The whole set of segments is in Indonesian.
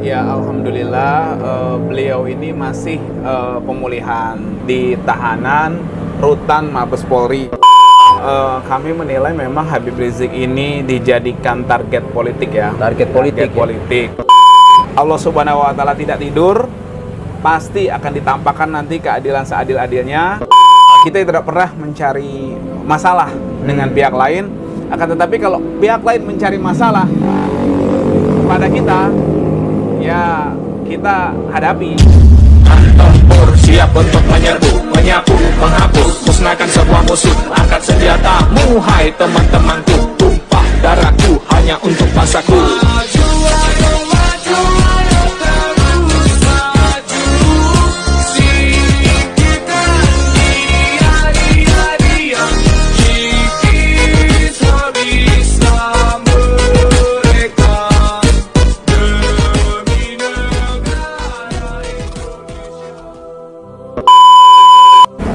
Ya, alhamdulillah beliau ini masih pemulihan di tahanan rutan Mabes Polri. Kami menilai memang Habib Rizik ini dijadikan target politik ya. Target politik. Allah Subhanahu wa taala tidak tidur, pasti akan ditampakkan nanti keadilan seadil-adilnya. Kita tidak pernah mencari masalah dengan pihak lain, akan tetapi kalau pihak lain mencari masalah pada kita, ya kita hadapi. Tempur siap untuk menyerbu, menyapu, menghapus, musnahkan sebuah musuh. Angkat senjatamu, hai teman-temanku. Tumpah darahku hanya untuk bangsaku.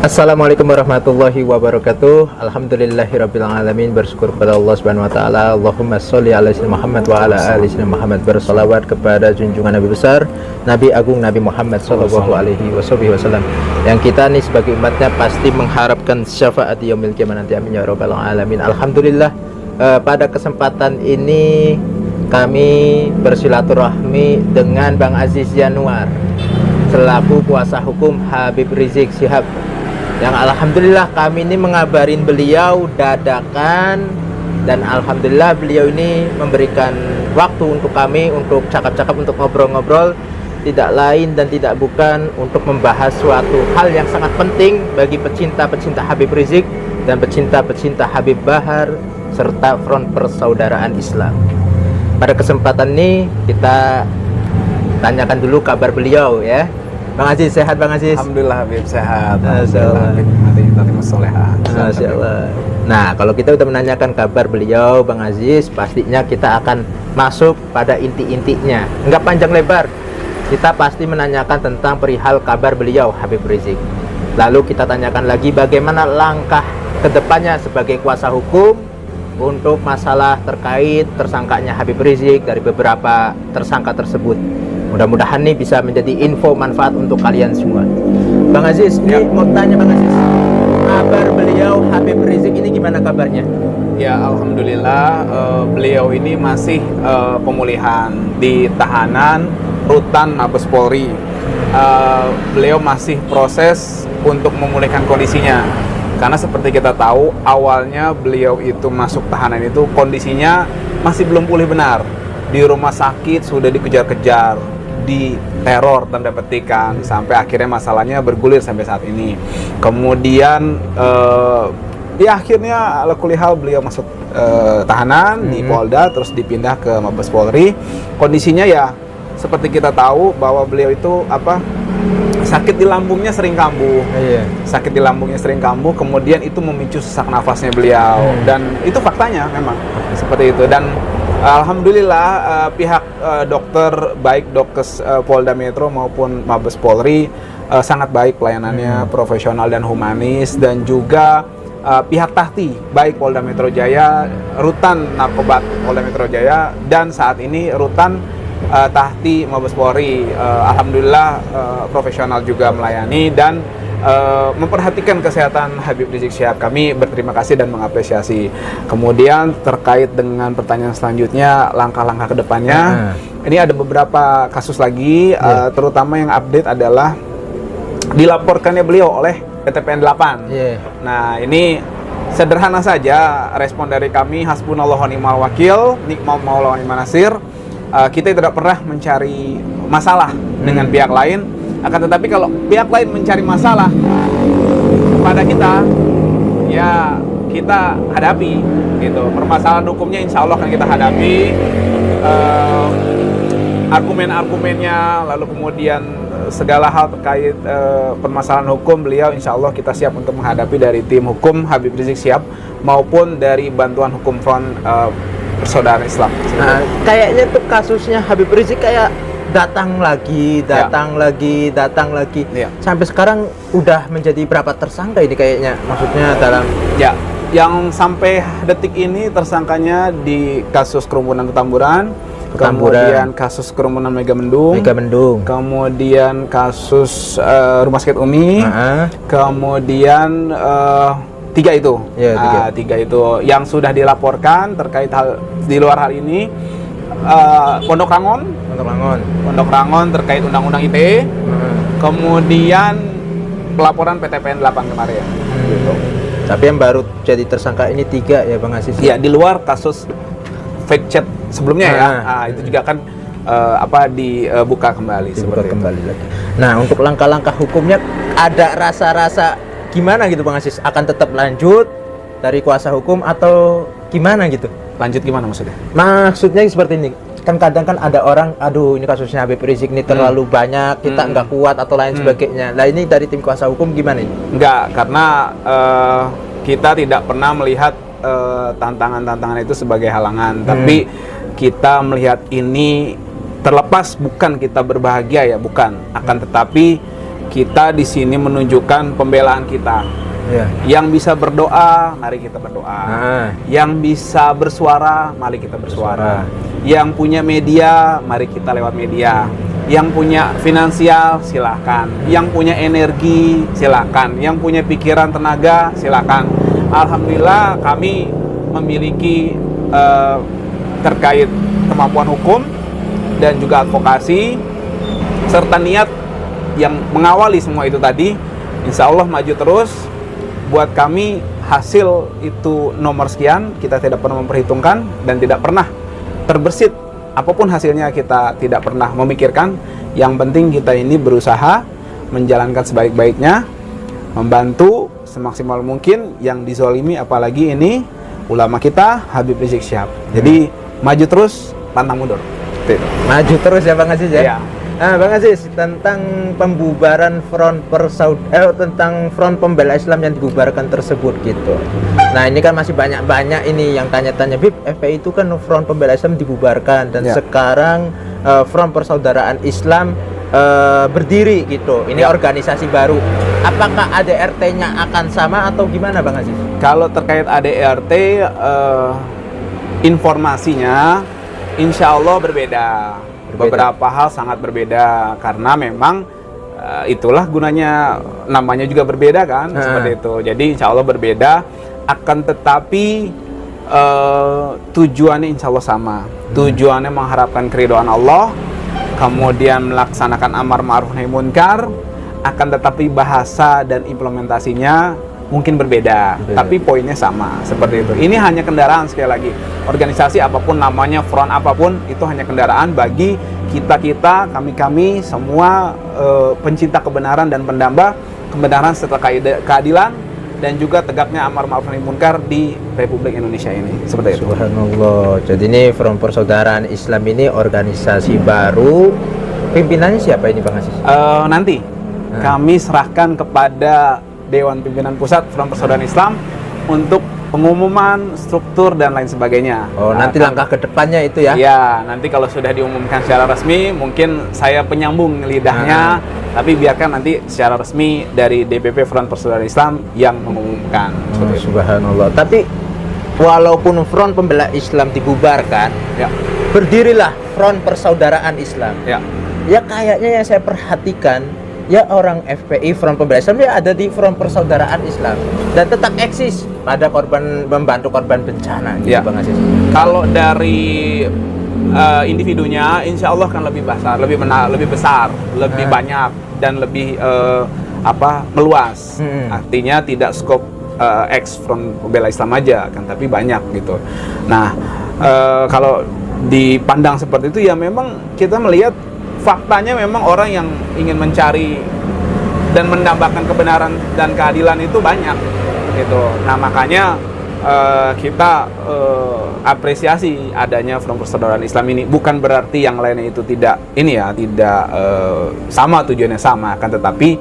Assalamualaikum warahmatullahi wabarakatuh. Alhamdulillahirabbil alamin. Bersyukur kepada Allah Subhanahu wa taala. Allahumma sholli ala sayyidina Muhammad wa ala ali sayyidina Muhammad. Bersalawat kepada junjungan Nabi besar, Nabi agung Nabi Muhammad sallallahu alaihi wasallam. Yang kita nih sebagai umatnya pasti mengharapkan syafaat yaumil qiyamah nanti, amin ya rabbal alamin. Alhamdulillah, pada kesempatan ini kami bersilaturahmi dengan Bang Aziz Yanuar selaku kuasa hukum Habib Rizik Syihab, yang alhamdulillah kami ini mengabarin beliau dadakan, dan alhamdulillah beliau ini memberikan waktu untuk kami untuk cakap-cakap, untuk ngobrol-ngobrol, tidak lain dan tidak bukan untuk membahas suatu hal yang sangat penting bagi pecinta-pecinta Habib Rizik dan pecinta-pecinta Habib Bahar serta Front Persaudaraan Islam. Pada kesempatan ini kita tanyakan dulu kabar beliau ya. Bang Aziz, sehat Bang Aziz? Alhamdulillah Habib sehat. Masyaallah. Masyaallah. Nah, kalau kita udah menanyakan kabar beliau Bang Aziz, pastinya kita akan masuk pada inti-intinya. Enggak panjang lebar. Kita pasti menanyakan tentang perihal kabar beliau Habib Rizik. Lalu kita tanyakan lagi bagaimana langkah kedepannya sebagai kuasa hukum untuk masalah terkait tersangkanya Habib Rizik dari beberapa tersangka tersebut. Mudah-mudahan nih bisa menjadi info manfaat untuk kalian semua. Bang Aziz, ini mau tanya Bang Aziz, kabar beliau Habib Rizik ini gimana kabarnya? Ya, alhamdulillah beliau ini masih pemulihan di tahanan rutan Mabes Polri. Beliau masih proses untuk memulihkan kondisinya. Karena seperti kita tahu, awalnya beliau itu masuk tahanan itu kondisinya masih belum pulih benar. Di rumah sakit sudah dikejar-kejar, di teror tanda petikan, sampai akhirnya masalahnya bergulir sampai saat ini. Kemudian ya akhirnya ala kulli hal beliau masuk tahanan di Polda, terus dipindah ke Mabes Polri. Kondisinya ya seperti kita tahu bahwa beliau itu sakit di lambungnya sering kambuh. Sakit di lambungnya sering kambuh, kemudian itu memicu sesak nafasnya beliau. Dan itu faktanya memang seperti itu. Dan alhamdulillah pihak dokter, baik Dokes Polda Metro maupun Mabes Polri sangat baik pelayanannya, profesional dan humanis. Dan juga pihak Tahti, baik Polda Metro Jaya, Rutan Narkoba Polda Metro Jaya, dan saat ini Rutan Tahti Mabes Polri, alhamdulillah profesional juga melayani dan memperhatikan kesehatan Habib Rizik Syihab. Kami berterima kasih dan mengapresiasi. Kemudian terkait dengan pertanyaan selanjutnya, langkah-langkah kedepannya, ini ada beberapa kasus lagi, terutama yang update adalah dilaporkannya beliau oleh PTPN 8. Nah, ini sederhana saja respon dari kami, hasbunallahu wa ni'mal wakil, nikmal maula wa ni'man nasir. Kita tidak pernah mencari masalah dengan pihak lain, akan tetapi kalau pihak lain mencari masalah pada kita, ya kita hadapi gitu. Permasalahan hukumnya insya Allah akan kita hadapi, argumen-argumennya, lalu kemudian segala hal terkait permasalahan hukum beliau, insya Allah kita siap untuk menghadapi dari tim hukum Habib Rizik Syihab maupun dari bantuan hukum Front Persaudaraan Islam. Nah, kayaknya tuh kasusnya Habib Rizik kayak datang lagi, Iya. sampai sekarang udah menjadi berapa tersangka ini kayaknya? Maksudnya dalam yang sampai detik ini tersangkanya di kasus kerumunan Petamburan, kemudian kasus kerumunan Megamendung, kemudian kasus Rumah Sakit Umi, kemudian tiga itu, tiga itu yang sudah dilaporkan terkait hal di luar hal ini. Pondok Rangon terkait Undang-Undang ITE, kemudian pelaporan PTPN 8 kemarin. Gitu. Tapi yang baru jadi tersangka ini 3 ya Bang Aziz? Ya, di luar kasus fake chat sebelumnya ya. Itu juga kan dibuka kembali. Lagi. Nah, untuk langkah-langkah hukumnya ada rasa-rasa gimana gitu Bang Aziz? Akan tetap lanjut dari kuasa hukum atau gimana gitu? Lanjut gimana maksudnya? Maksudnya seperti ini. Kan kadang kan ada orang, aduh ini kasusnya Habib Rizik ini terlalu banyak, kita nggak kuat atau lain sebagainya. Nah ini dari tim kuasa hukum gimana ini? Enggak, karena kita tidak pernah melihat tantangan-tantangan itu sebagai halangan. Tapi kita melihat ini terlepas bukan kita berbahagia ya, bukan. Akan tetapi kita di sini menunjukkan pembelaan kita. Yang bisa berdoa, mari kita berdoa. Yang bisa bersuara, mari kita bersuara. Yang punya media, mari kita lewat media. Yang punya finansial, silakan. Yang punya energi, silakan. Yang punya pikiran, tenaga, silakan. Alhamdulillah kami memiliki terkait kemampuan hukum dan juga advokasi serta niat yang mengawali semua itu tadi. Insya Allah maju terus. Buat kami hasil itu nomor sekian, kita tidak pernah memperhitungkan dan tidak pernah terbersit. Apapun hasilnya kita tidak pernah memikirkan. Yang penting kita ini berusaha menjalankan sebaik-baiknya, membantu semaksimal mungkin yang dizolimi, apalagi ini ulama kita Habib Rizik Syihab. Jadi maju terus, pantang mundur. Maju terus ya Bang Aziz ya? Iya. Nah Bang Aziz, tentang pembubaran tentang Front Pembela Islam yang dibubarkan tersebut gitu. Nah ini kan masih banyak ini yang tanya-tanya, Bib, FPI itu kan Front Pembela Islam dibubarkan dan sekarang Front Persaudaraan Islam berdiri gitu. Ini organisasi baru. Apakah ADRT-nya akan sama atau gimana Bang Aziz? Kalau terkait ADRT, informasinya insya Allah berbeda. Beberapa hal sangat berbeda karena memang itulah gunanya, namanya juga berbeda kan, seperti itu. Jadi insya Allah berbeda, akan tetapi tujuannya insya Allah sama. Tujuannya mengharapkan keridhaan Allah, kemudian melaksanakan amar ma'ruf nahi munkar, akan tetapi bahasa dan implementasinya mungkin berbeda, tapi poinnya sama, seperti itu. Ini hanya kendaraan, sekali lagi, organisasi apapun namanya, front apapun, itu hanya kendaraan bagi kita, kami semua pencinta kebenaran dan pendamba kebenaran serta keadilan dan juga tegaknya amar ma'ruf nahi munkar di Republik Indonesia ini, seperti itu. Subhanallah. Jadi ini Front Persaudaraan Islam ini organisasi baru. Pimpinannya siapa ini Bang Aziz? Nanti kami serahkan kepada Dewan Pimpinan Pusat Front Persaudaraan Islam untuk pengumuman struktur dan lain sebagainya. Nanti langkah ke depannya itu ya? Ya, nanti kalau sudah diumumkan secara resmi, mungkin saya penyambung lidahnya, tapi biarkan nanti secara resmi dari DPP Front Persaudaraan Islam yang mengumumkan. Subhanallah. Tapi walaupun Front Pembela Islam dibubarkan, berdirilah Front Persaudaraan Islam. Ya kayaknya yang saya perhatikan, ya orang FPI Front Pembela Islam ya ada di Front Persaudaraan Islam dan tetap eksis pada membantu korban bencana gitu, Bang Aziz. Kalau dari individunya insya Allah kan lebih besar, lebih banyak dan lebih meluas. Artinya tidak skop ex Front Pembela Islam aja kan, tapi banyak gitu. Nah, kalau dipandang seperti itu ya memang kita melihat faktanya memang orang yang ingin mencari dan mendambakan kebenaran dan keadilan itu banyak gitu. Nah makanya kita apresiasi adanya Front Persaudaraan Islam ini. Bukan berarti yang lainnya itu tidak sama tujuannya sama, kan, tetapi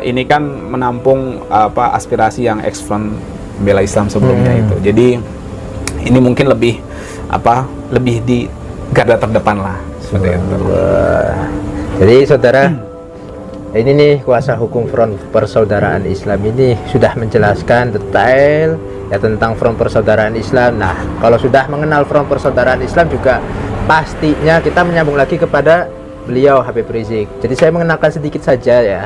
ini kan menampung aspirasi yang ex Front Pembela Islam sebelumnya itu. Jadi ini mungkin lebih di garda terdepan lah. Jadi saudara, ini nih kuasa hukum Front Persaudaraan Islam ini sudah menjelaskan detail ya tentang Front Persaudaraan Islam. Nah, kalau sudah mengenal Front Persaudaraan Islam juga pastinya kita menyambung lagi kepada beliau Habib Rizik. Jadi saya mengenalkan sedikit saja ya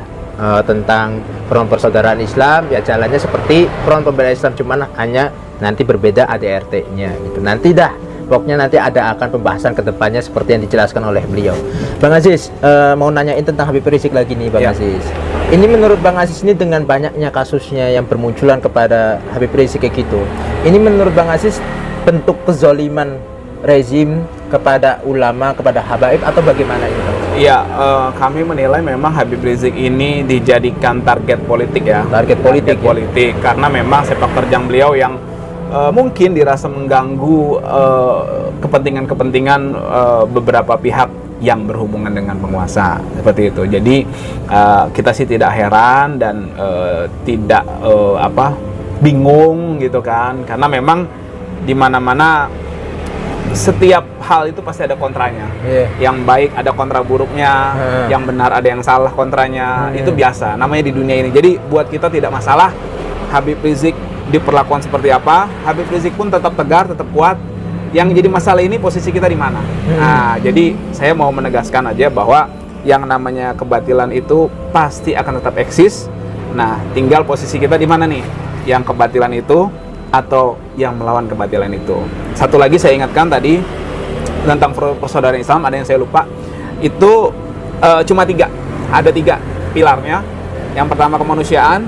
tentang Front Persaudaraan Islam. Ya jalannya seperti Front Pembela Islam, cuman hanya nanti berbeda ADRT-nya gitu. Nanti dah pokoknya nanti akan pembahasan kedepannya seperti yang dijelaskan oleh beliau. Bang Aziz, mau nanyain tentang Habib Rizik lagi nih Bang Aziz. Ini menurut Bang Aziz ini dengan banyaknya kasusnya yang bermunculan kepada Habib Rizik kayak gitu, ini menurut Bang Aziz bentuk kezoliman rezim kepada ulama, kepada habaib atau bagaimana ini Bang? Iya, kami menilai memang Habib Rizik ini dijadikan target politik ya. Target politik, politik karena memang sepak terjang beliau yang mungkin dirasa mengganggu kepentingan-kepentingan beberapa pihak yang berhubungan dengan penguasa seperti itu. Jadi kita sih tidak heran dan tidak bingung gitu kan, karena memang di mana-mana setiap hal itu pasti ada kontranya. Yang baik ada kontra buruknya, yang benar ada yang salah kontranya. Itu biasa namanya di dunia ini. Jadi buat kita tidak masalah Habib Rizik diperlakukan seperti apa. Habib Rizik pun tetap tegar, tetap kuat. Yang jadi masalah ini posisi kita di mana. Nah, jadi saya mau menegaskan aja bahwa yang namanya kebatilan itu pasti akan tetap eksis. Nah, tinggal posisi kita di mana nih? Yang kebatilan itu atau yang melawan kebatilan itu. Satu lagi saya ingatkan tadi tentang persaudaraan Islam, ada yang saya lupa. Itu cuma 3. Ada 3 pilarnya. Yang pertama kemanusiaan,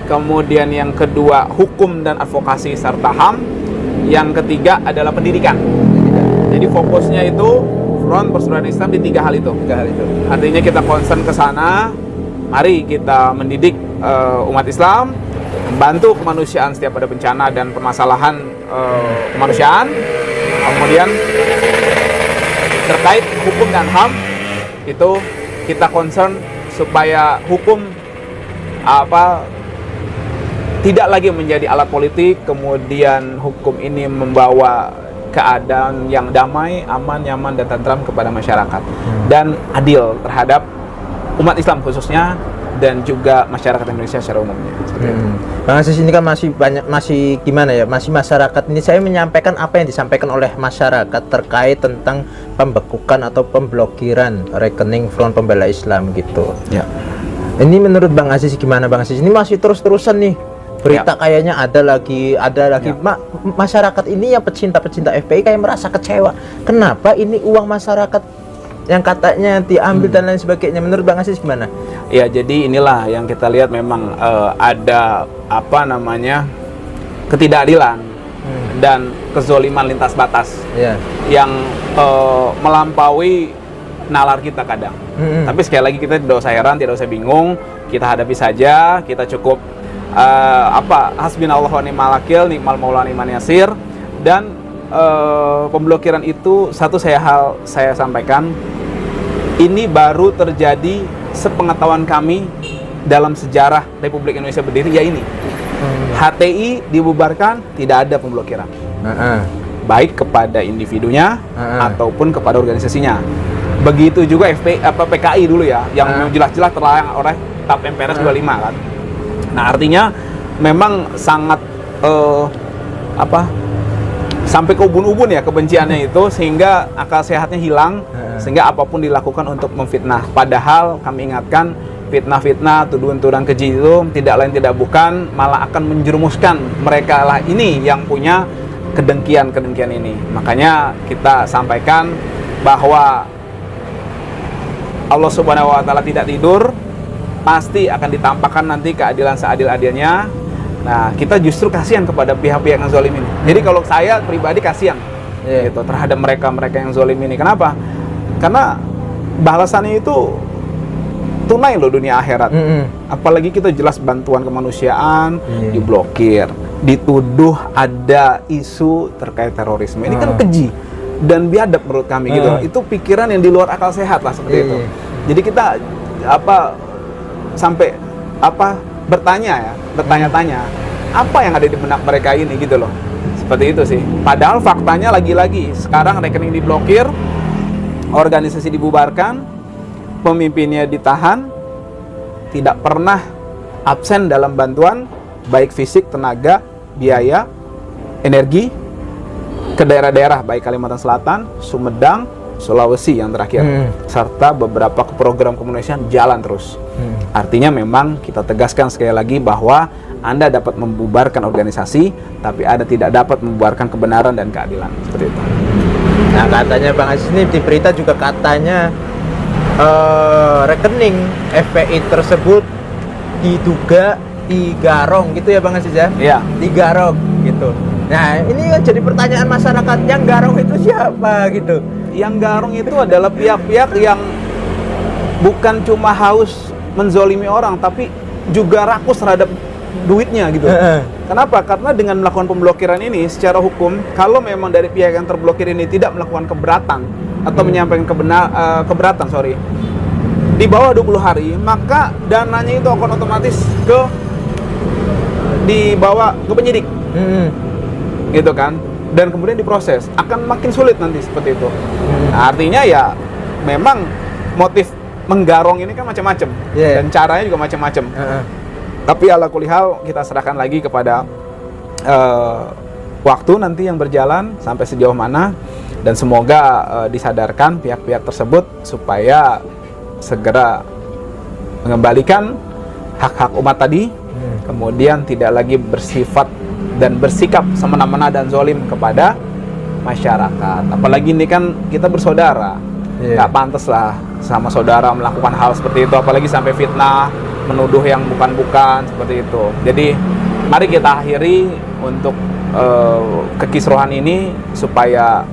kemudian yang kedua hukum dan advokasi serta HAM, yang ketiga adalah pendidikan. Jadi fokusnya itu Front Persaudaraan Islam di 3 hal itu. Artinya kita concern ke sana. Mari kita mendidik umat Islam, membantu kemanusiaan setiap ada bencana dan permasalahan kemanusiaan. Kemudian terkait hukum dan HAM itu kita concern supaya hukum tidak lagi menjadi alat politik, kemudian hukum ini membawa keadaan yang damai, aman, nyaman, dan tentram kepada masyarakat dan adil terhadap umat Islam khususnya dan juga masyarakat Indonesia secara umumnya. Bang Aziz ini kan masih gimana ya, masih masyarakat ini saya menyampaikan apa yang disampaikan oleh masyarakat terkait tentang pembekukan atau pemblokiran rekening Front Pembela Islam gitu. Ya. Ini menurut Bang Aziz gimana Bang Aziz? Ini masih terus-terusan nih berita kayaknya ada lagi. Masyarakat ini yang pecinta FPI kayak merasa kecewa. Kenapa ini uang masyarakat yang katanya diambil dan lain sebagainya? Menurut Bang Aziz gimana? Ya, jadi inilah yang kita lihat memang ada ketidakadilan dan kezoliman lintas batas yang melampaui nalar kita kadang. Tapi sekali lagi kita tidak usah heran, tidak usah bingung, kita hadapi saja, kita cukup hasbunallahu wa ni'mal wakil, ni'mal maula ni'man yasir. Dan pemblokiran itu saya sampaikan, ini baru terjadi sepengetahuan kami dalam sejarah Republik Indonesia berdiri, ya ini. HTI dibubarkan, tidak ada pemblokiran. Baik kepada individunya ataupun kepada organisasinya. Begitu juga PKI dulu ya, yang jelas-jelas terlarang oleh TAP MPRS 25 kan. Nah, artinya memang sangat sampai ke ubun-ubun ya kebenciannya itu, sehingga akal sehatnya hilang, sehingga apapun dilakukan untuk memfitnah. Padahal kami ingatkan, fitnah-fitnah, tuduhan-tuduhan keji itu tidak lain tidak bukan malah akan menjerumuskan mereka lah ini yang punya kedengkian ini. Makanya kita sampaikan bahwa Allah Subhanahu wa Ta'ala tidak tidur, pasti akan ditampakkan nanti keadilan seadil-adilnya. Nah, kita justru kasihan kepada pihak-pihak yang zalim ini. Jadi kalau saya pribadi kasihan gitu terhadap mereka yang zalim ini. Kenapa? Karena balasannya itu tunai loh dunia akhirat. Apalagi kita jelas bantuan kemanusiaan diblokir, dituduh ada isu terkait terorisme. Ini kan keji dan biadab menurut kami gitu. Itu pikiran yang di luar akal sehat lah seperti itu. Jadi kita bertanya-tanya apa yang ada di benak mereka ini gitu loh. Seperti itu sih. Padahal faktanya lagi-lagi sekarang rekening diblokir, organisasi dibubarkan, pemimpinnya ditahan, tidak pernah absen dalam bantuan baik fisik, tenaga, biaya, energi, ke daerah-daerah baik Kalimantan Selatan, Sumedang, Sulawesi yang terakhir, serta beberapa program kemanusiaan jalan terus. Artinya memang kita tegaskan sekali lagi bahwa Anda dapat membubarkan organisasi, tapi Anda tidak dapat membubarkan kebenaran dan keadilan, seperti itu. Nah, katanya Bang Aziz ini di berita juga katanya rekening FPI tersebut diduga digarong gitu ya Bang Aziz ya? Iya. Digarong gitu. Nah, ini kan jadi pertanyaan masyarakat, yang garong itu siapa gitu? Yang garong itu adalah pihak-pihak yang bukan cuma haus menzolimi orang, tapi juga rakus terhadap duitnya gitu. Kenapa? Karena dengan melakukan pemblokiran ini secara hukum, kalau memang dari pihak yang terblokir ini tidak melakukan keberatan atau menyampaikan keberatan, di bawah 20 hari, maka dananya itu akan otomatis dibawa ke penyidik. Gitu kan, dan kemudian diproses, akan makin sulit nanti seperti itu. Nah, artinya ya memang motif menggarong ini kan macam-macam, dan caranya juga macam-macam. Tapi ala kulihal kita serahkan lagi kepada waktu nanti yang berjalan sampai sejauh mana, dan semoga disadarkan pihak-pihak tersebut supaya segera mengembalikan hak-hak umat tadi, kemudian tidak lagi bersifat dan bersikap semena-mena dan zolim kepada masyarakat. Apalagi ini kan kita bersaudara, nggak pantas lah sama saudara melakukan hal seperti itu, apalagi sampai fitnah, menuduh yang bukan-bukan seperti itu. Jadi mari kita akhiri untuk kekisruhan ini supaya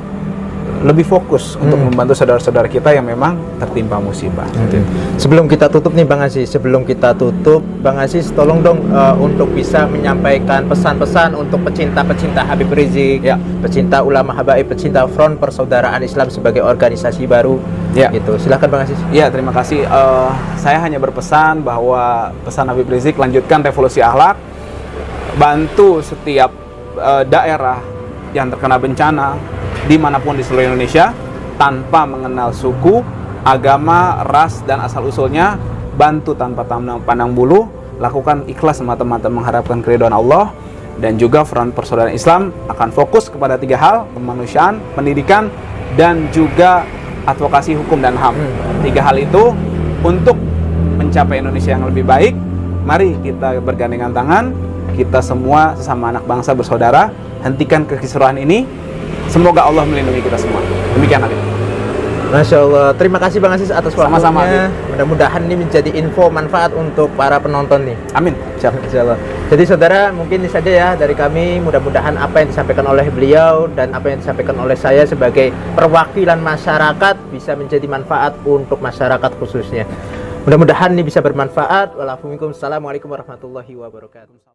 lebih fokus untuk membantu saudara-saudara kita yang memang tertimpa musibah. Sebelum kita tutup nih Bang Aziz, Bang Aziz tolong dong untuk bisa menyampaikan pesan-pesan untuk pecinta-pecinta Habib Rizik, pecinta ulama habaib, pecinta Front Persaudaraan Islam sebagai organisasi baru. Gitu. Silakan Bang Aziz. Ya, terima kasih. Saya hanya berpesan bahwa pesan Habib Rizik, lanjutkan revolusi akhlak, bantu setiap daerah yang terkena bencana dimanapun di seluruh Indonesia, tanpa mengenal suku, agama, ras, dan asal-usulnya. Bantu tanpa pandang bulu, lakukan ikhlas semata-mata mengharapkan keridhaan Allah. Dan juga Front Persaudaraan Islam akan fokus kepada 3 hal: kemanusiaan, pendidikan, dan juga advokasi hukum dan HAM. 3 hal itu untuk mencapai Indonesia yang lebih baik. Mari kita bergandengan tangan, kita semua sesama anak bangsa bersaudara, hentikan kekisruhan ini. Semoga Allah melindungi kita semua. Demikian, Habib. Masya Allah. Terima kasih Bang Aziz atas waktunya. Sama-sama, mudah-mudahan ini menjadi info manfaat untuk para penonton nih. Amin. Siap, insya Allah. Jadi saudara, mungkin ini saja ya dari kami. Mudah-mudahan apa yang disampaikan oleh beliau dan apa yang disampaikan oleh saya sebagai perwakilan masyarakat bisa menjadi manfaat untuk masyarakat khususnya. Mudah-mudahan ini bisa bermanfaat. Waalaikumsalam warahmatullahi wabarakatuh.